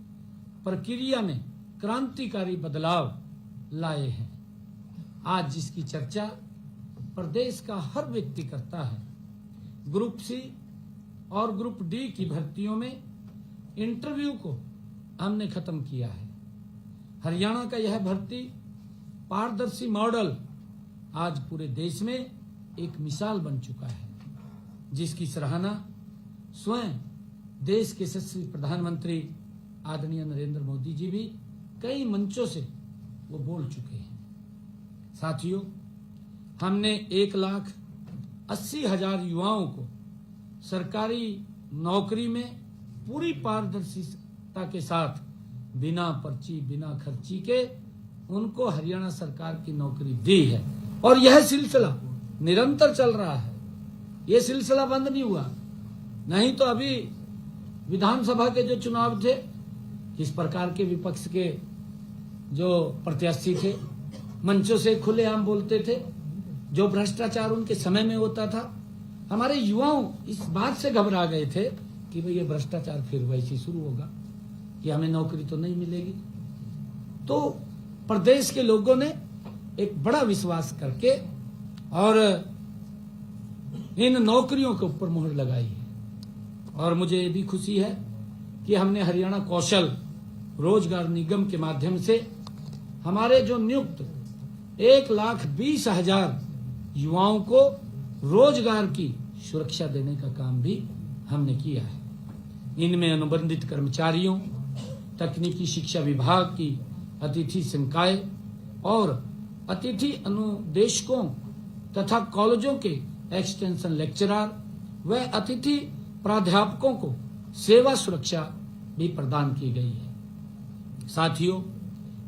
प्रक्रिया में क्रांतिकारी बदलाव लाए हैं। आज जिसकी चर्चा प्रदेश का हर व्यक्ति करता है, ग्रुप सी और ग्रुप डी की भर्तियों में इंटरव्यू को हमने खत्म किया है। हरियाणा का यह भर्ती पारदर्शी मॉडल आज पूरे देश में एक मिसाल बन चुका है, जिसकी सराहना स्वयं देश के यशस्वी प्रधानमंत्री आदरणीय नरेंद्र मोदी जी भी कई मंचों से वो बोल चुके हैं। साथियों, हमने 1,80,000 युवाओं को सरकारी नौकरी में पूरी पारदर्शिता के साथ बिना पर्ची बिना खर्ची के उनको हरियाणा सरकार की नौकरी दी है और यह सिलसिला निरंतर चल रहा है। यह सिलसिला बंद नहीं हुआ। नहीं तो अभी विधानसभा के जो चुनाव थे, किस प्रकार के विपक्ष के जो प्रत्याशी थे मंचों से खुलेआम बोलते थे, जो भ्रष्टाचार उनके समय में होता था। हमारे युवाओं इस बात से घबरा गए थे कि भाई ये भ्रष्टाचार फिर वैसे शुरू होगा कि हमें नौकरी तो नहीं मिलेगी। तो प्रदेश के लोगों ने एक बड़ा विश्वास करके और इन नौकरियों के ऊपर मुहर लगाई है। और मुझे ये भी खुशी है कि हमने हरियाणा कौशल रोजगार निगम के माध्यम से हमारे जो नियुक्त 1,20,000 युवाओं को रोजगार की सुरक्षा देने का काम भी हमने किया है। इनमें अनुबंधित कर्मचारियों, तकनीकी शिक्षा विभाग की अतिथि संकाय और अतिथि अनुदेशकों तथा कॉलेजों के एक्सटेंशन लेक्चरर व अतिथि प्राध्यापकों को सेवा सुरक्षा भी प्रदान की गई है। साथियों,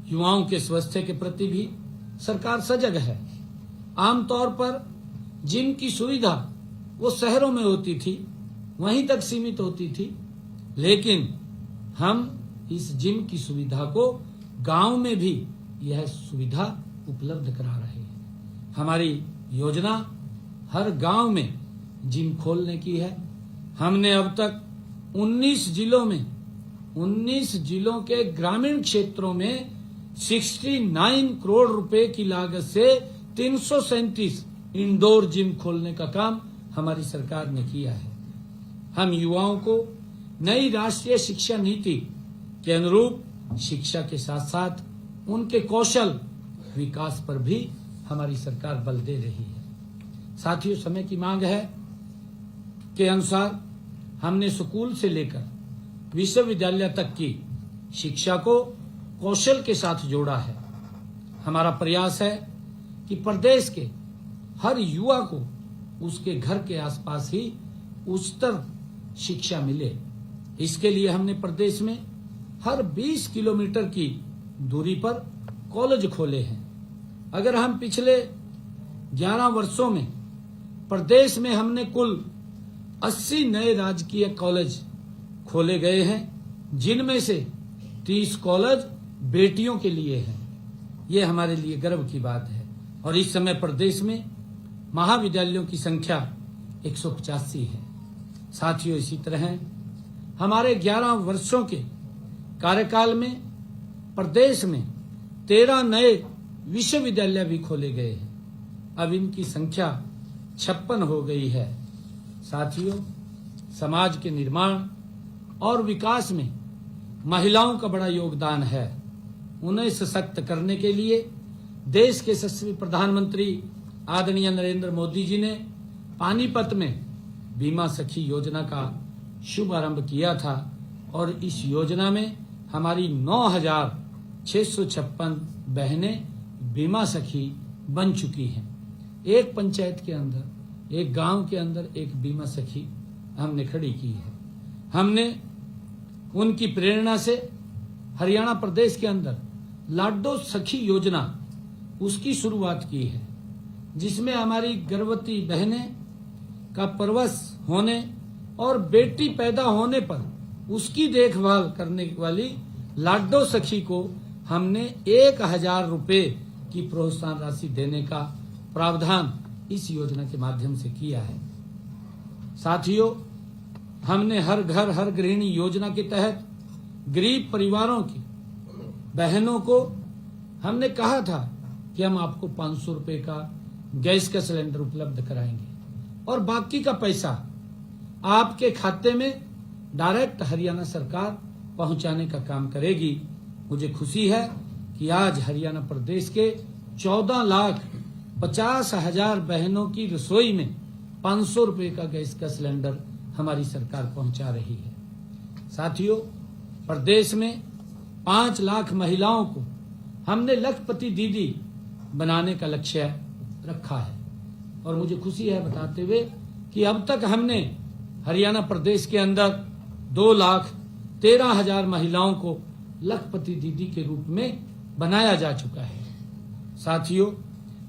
युवाओं के स्वास्थ्य के प्रति भी सरकार सजग है। आमतौर पर जिम की सुविधा वो शहरों में होती थी, वहीं तक सीमित होती थी, लेकिन हम इस जिम की सुविधा को गांव में भी यह सुविधा उपलब्ध करा रहे हैं। हमारी योजना हर गांव में जिम खोलने की है। हमने अब तक 19 जिलों के ग्रामीण क्षेत्रों में 69 करोड़ रुपए की लागत से 337 इंडोर जिम खोलने का काम हमारी सरकार ने किया है। हम युवाओं को नई राष्ट्रीय शिक्षा नीति के अनुरूप शिक्षा के साथ साथ उनके कौशल विकास पर भी हमारी सरकार बल दे रही है। साथियों, समय की मांग है के अनुसार हमने स्कूल से लेकर विश्वविद्यालय तक की शिक्षा को कौशल के साथ जोड़ा है। हमारा प्रयास है कि प्रदेश के हर युवा को उसके घर के आसपास ही उच्चतर शिक्षा मिले। इसके लिए हमने प्रदेश में हर 20 किलोमीटर की दूरी पर कॉलेज खोले हैं। अगर हम पिछले 11 वर्षों में प्रदेश में हमने कुल 80 नए राजकीय कॉलेज खोले गए हैं, जिनमें से 30 कॉलेज बेटियों के लिए हैं। ये हमारे लिए गर्व की बात है। और इस समय प्रदेश में महाविद्यालयों की संख्या 185 है। साथियों, इसी तरह हमारे 11 वर्षों के कार्यकाल में प्रदेश में 13 नए विश्वविद्यालय भी खोले गए हैं। अब इनकी संख्या 56 हो गई है। साथियों, समाज के निर्माण और विकास में महिलाओं का बड़ा योगदान है। उन्हें सशक्त करने के लिए देश के यशस्वी प्रधानमंत्री आदरणीय नरेंद्र मोदी जी ने पानीपत में बीमा सखी योजना का शुभारंभ किया था और इस योजना में हमारी 9,656 बहनें बीमा सखी बन चुकी हैं। एक पंचायत के अंदर, एक गांव के अंदर एक बीमा सखी हमने खड़ी की है। हमने उनकी प्रेरणा से हरियाणा प्रदेश के अंदर लाडो सखी योजना उसकी शुरुआत की है, जिसमें हमारी गर्भवती बहनें का प्रसव होने और बेटी पैदा होने पर उसकी देखभाल करने वाली लाडो सखी को हमने 1,000 रुपए की प्रोत्साहन राशि देने का प्रावधान इस योजना के माध्यम से किया है। साथियों, हमने हर घर हर गृहिणी योजना के तहत गरीब परिवारों की बहनों को हमने कहा था कि हम आपको 500 रुपए का गैस का सिलेंडर उपलब्ध कराएंगे और बाकी का पैसा आपके खाते में डायरेक्ट हरियाणा सरकार पहुंचाने का काम करेगी। मुझे खुशी है कि आज हरियाणा प्रदेश के 14,50,000 बहनों की रसोई में 500 रुपए का गैस का सिलेंडर हमारी सरकार पहुंचा रही है। साथियों, प्रदेश में 5 लाख महिलाओं को हमने लखपति दीदी बनाने का लक्ष्य रखा है और मुझे खुशी है बताते हुए कि अब तक हमने हरियाणा प्रदेश के अंदर 2,13,000 महिलाओं को लखपति दीदी के रूप में बनाया जा चुका है। साथियों,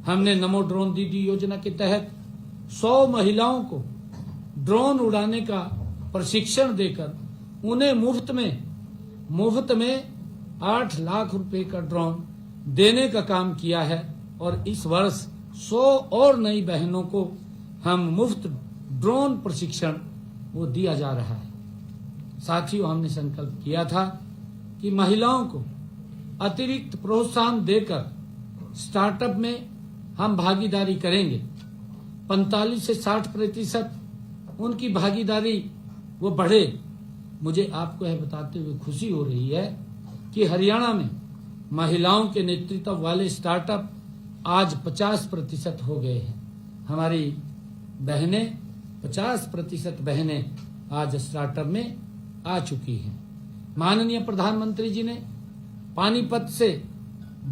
हमने नमो ड्रोन दीदी योजना के तहत 100 महिलाओं को ड्रोन उड़ाने का प्रशिक्षण देकर उन्हें मुफ्त में 8 लाख रुपए का ड्रोन देने का काम किया है और इस वर्ष 100 और नई बहनों को हम मुफ्त ड्रोन प्रशिक्षण वो दिया जा रहा है। साथियों, हमने संकल्प किया था कि महिलाओं को अतिरिक्त प्रोत्साहन देकर स्टार्टअप में हम भागीदारी करेंगे। 45 से 60% उनकी भागीदारी वो बढ़े। मुझे आपको यह बताते हुए खुशी हो रही है कि हरियाणा में महिलाओं के नेतृत्व वाले स्टार्टअप आज 50% हो गए हैं। हमारी बहनें 50% बहनें आज स्टार्टअप में आ चुकी हैं। माननीय प्रधानमंत्री जी ने पानीपत से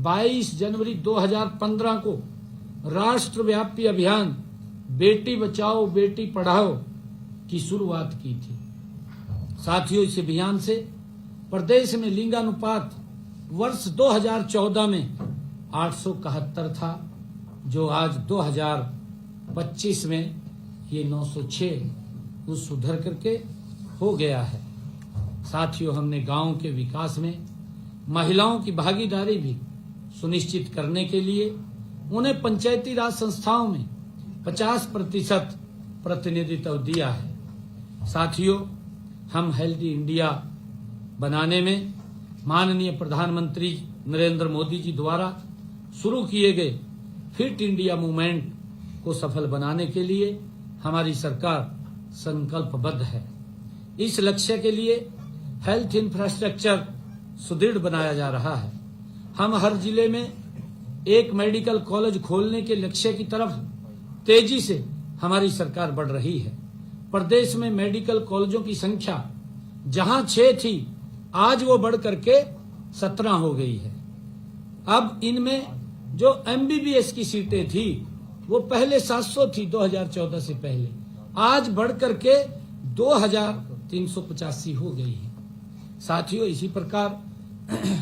22 जनवरी 2015 को राष्ट्रव्यापी अभियान बेटी बचाओ बेटी पढ़ाओ की शुरुआत की थी। साथियों, इस अभियान से प्रदेश में लिंगानुपात वर्ष 2014 में 871 था, जो आज 2025 में ये 906 उस सुधर करके हो गया है। साथियों, हमने गांव के विकास में महिलाओं की भागीदारी भी सुनिश्चित करने के लिए उन्हें पंचायती राज संस्थाओं में 50% प्रतिनिधित्व दिया है। साथियों, हम हेल्दी इंडिया बनाने में माननीय प्रधानमंत्री नरेंद्र मोदी जी द्वारा शुरू किए गए फिट इंडिया मूवमेंट को सफल बनाने के लिए हमारी सरकार संकल्पबद्ध है। इस लक्ष्य के लिए हेल्थ इंफ्रास्ट्रक्चर सुदृढ़ बनाया जा रहा है। हम हर जिले में एक मेडिकल कॉलेज खोलने के लक्ष्य की तरफ तेजी से हमारी सरकार बढ़ रही है। प्रदेश में मेडिकल कॉलेजों की संख्या जहां 6 थी, आज वो बढ़ करके 17 हो गई है। अब इनमें जो MBBS की सीटें थी वो पहले 700 थी 2014 से पहले, आज बढ़ करके 2385 हो गई है। साथियों, इसी प्रकार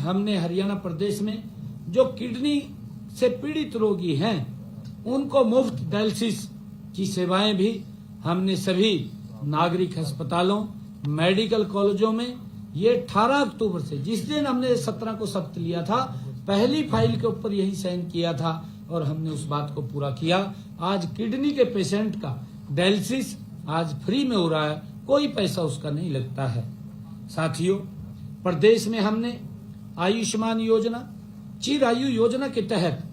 हमने हरियाणा प्रदेश में जो किडनी से पीड़ित रोगी हैं उनको मुफ्त डायलिसिस की सेवाएं भी हमने सभी नागरिक अस्पतालों, मेडिकल कॉलेजों में ये 18 अक्टूबर से, जिस दिन हमने 17 को शपथ लिया था, पहली फाइल के ऊपर यही साइन किया था और हमने उस बात को पूरा किया। आज किडनी के पेशेंट का डायलिसिस आज फ्री में हो रहा है, कोई पैसा उसका नहीं लगता है। साथियों, प्रदेश में हमने आयुष्मान योजना, चिरायु योजना के तहत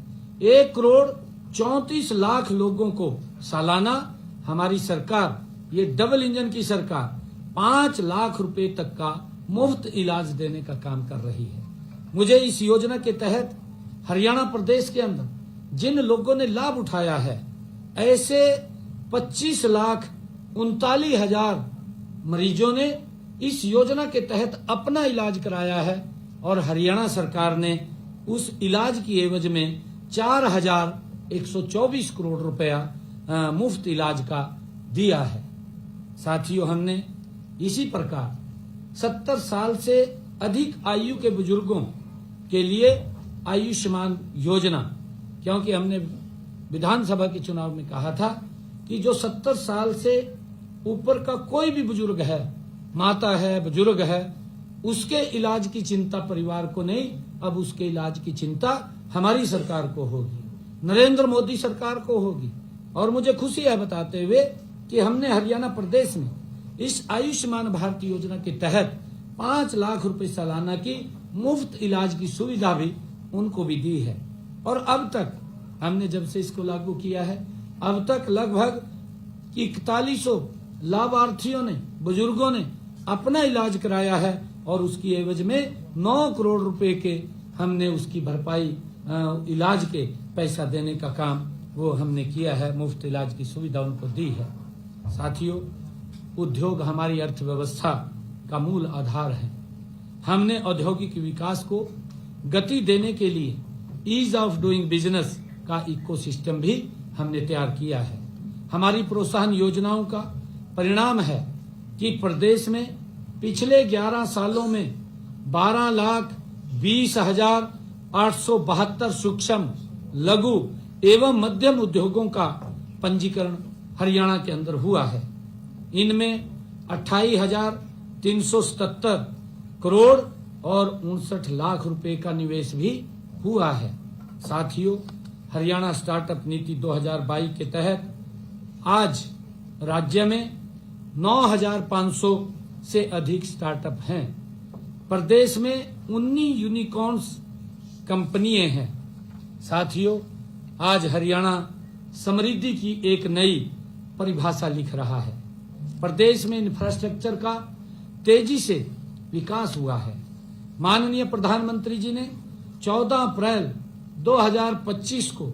1,34,00,000 लोगों को सालाना हमारी सरकार, ये डबल इंजन की सरकार, 5 लाख रुपए तक का मुफ्त इलाज देने का काम कर रही है। मुझे इस योजना के तहत हरियाणा प्रदेश के अंदर जिन लोगों ने लाभ उठाया है, ऐसे 25,39,000 मरीजों ने इस योजना के तहत अपना इलाज कराया है और हरियाणा सरकार ने उस इलाज की एवज में 4,124 करोड़ रुपया मुफ्त इलाज का दिया है। साथियों, हमने इसी प्रकार 70 साल से अधिक आयु के बुजुर्गों के लिए आयुष्मान योजना, क्योंकि हमने विधानसभा के चुनाव में कहा था कि जो 70 साल से ऊपर का कोई भी बुजुर्ग है, माता है, बुजुर्ग है, उसके इलाज की चिंता परिवार को नहीं, अब उसके इलाज की चिंता हमारी सरकार को होगी, नरेंद्र मोदी सरकार को होगी। और मुझे खुशी है बताते हुए कि हमने हरियाणा प्रदेश में इस आयुष्मान भारत योजना के तहत 5 लाख रुपए सालाना की मुफ्त इलाज की सुविधा भी उनको भी दी है। और अब तक हमने जब से इसको लागू किया है, अब तक लगभग 4100 लाभार्थियों ने, बुजुर्गों ने अपना इलाज कराया है और उसकी एवज में 9 करोड़ रुपए के हमने उसकी भरपाई, इलाज के पैसा देने का काम वो हमने किया है, मुफ्त इलाज की सुविधा उनको दी है। साथियों, उद्योग हमारी अर्थव्यवस्था का मूल आधार है। हमने औद्योगिक विकास को गति देने के लिए ईज ऑफ डूइंग बिजनेस का इकोसिस्टम भी हमने तैयार किया है। हमारी प्रोत्साहन योजनाओं का परिणाम है कि प्रदेश में पिछले 11 सालों में 12,20,872 सूक्ष्म, लघु एवं मध्यम उद्योगों का पंजीकरण हरियाणा के अंदर हुआ है। इनमें 28,377 करोड़ और 59 लाख रुपए का निवेश भी हुआ है। साथियों, हरियाणा स्टार्टअप नीति 2022 के तहत आज राज्य में 9,500 से अधिक स्टार्टअप हैं। प्रदेश में 19 यूनिकॉर्न्स कंपनियां हैं। साथियों, आज हरियाणा समृद्धि की एक नई परिभाषा लिख रहा है। प्रदेश में इंफ्रास्ट्रक्चर का तेजी से विकास हुआ है। माननीय प्रधानमंत्री जी ने 14 अप्रैल 2025 को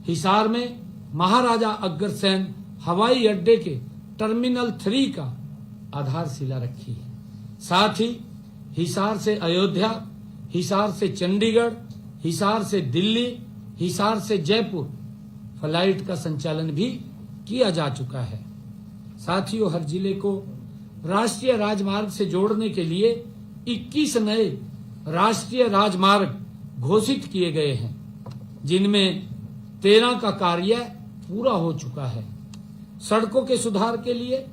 हिसार में महाराजा अग्रसेन हवाई अड्डे के टर्मिनल 3 का आधारशिला रखी है। साथ ही हिसार से अयोध्या, हिसार से चंडीगढ़, हिसार से दिल्ली, हिसार से जयपुर फ्लाइट का संचालन भी किया जा चुका है। साथियों, हर जिले को राष्ट्रीय राजमार्ग से जोड़ने के लिए 21 नए राष्ट्रीय राजमार्ग घोषित किए गए हैं, जिनमें 13 का कार्य पूरा हो चुका है। सड़कों के सुधार के लिए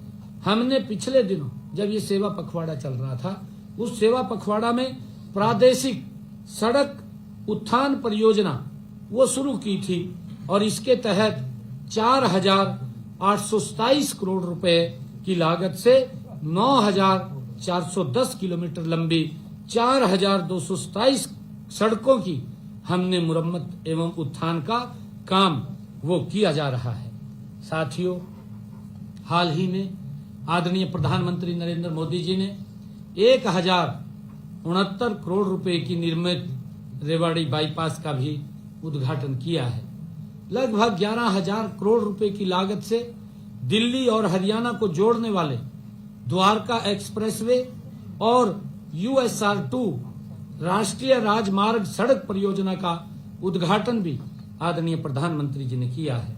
हमने पिछले दिनों जब ये सेवा पखवाड़ा चल रहा था, उस सेवा पखवाड़ा में प्रादेशिक सड़क उत्थान परियोजना वो शुरू की थी और इसके तहत 4,827 करोड़ रुपए की लागत से 9,410 किलोमीटर लंबी 4,227 सड़कों की हमने मुरम्मत एवं उत्थान का काम वो किया जा रहा है। साथियों, हाल ही में आदरणीय प्रधानमंत्री नरेंद्र मोदी जी ने 1,069 करोड़ रुपए की निर्मित रेवाड़ी बाईपास का भी उद्घाटन किया है। लगभग 11,000 करोड़ रुपए की लागत से दिल्ली और हरियाणा को जोड़ने वाले द्वारका एक्सप्रेसवे और USR2 राष्ट्रीय राजमार्ग सड़क परियोजना का उद्घाटन भी आदरणीय प्रधानमंत्री जी ने किया है।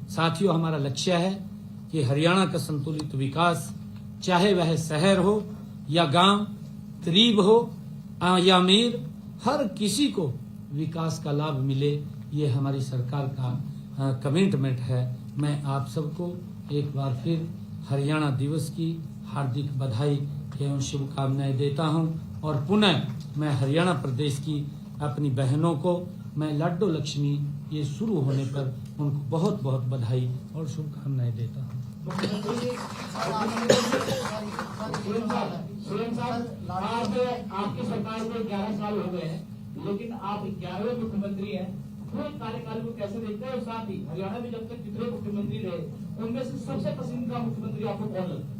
साथियों, हमारा लक्ष्य है कि हरियाणा का संतुलित विकास, चाहे वह शहर हो या गांव, गरीब हो या अमीर, हर किसी को विकास का लाभ मिले, ये हमारी सरकार का कमिटमेंट है। मैं आप सबको एक बार फिर हरियाणा दिवस की हार्दिक बधाई एवं शुभकामनाएं देता हूं और पुनः मैं हरियाणा प्रदेश की अपनी बहनों को मैं लड्डू लक्ष्मी ये शुरू होने पर उनको बहुत बहुत बधाई और शुभकामनाएं देता हूं। आपकी सरकार को 11 साल हो गए हैं, लेकिन आप 11वें मुख्यमंत्री हैं। पूरे कार्यकाल को कैसे देखते हैं? और साथ ही हरियाणा में जब तक जितने मुख्यमंत्री रहे, उनमें से सबसे पसंदीदा मुख्यमंत्री आपको कौन लगता है?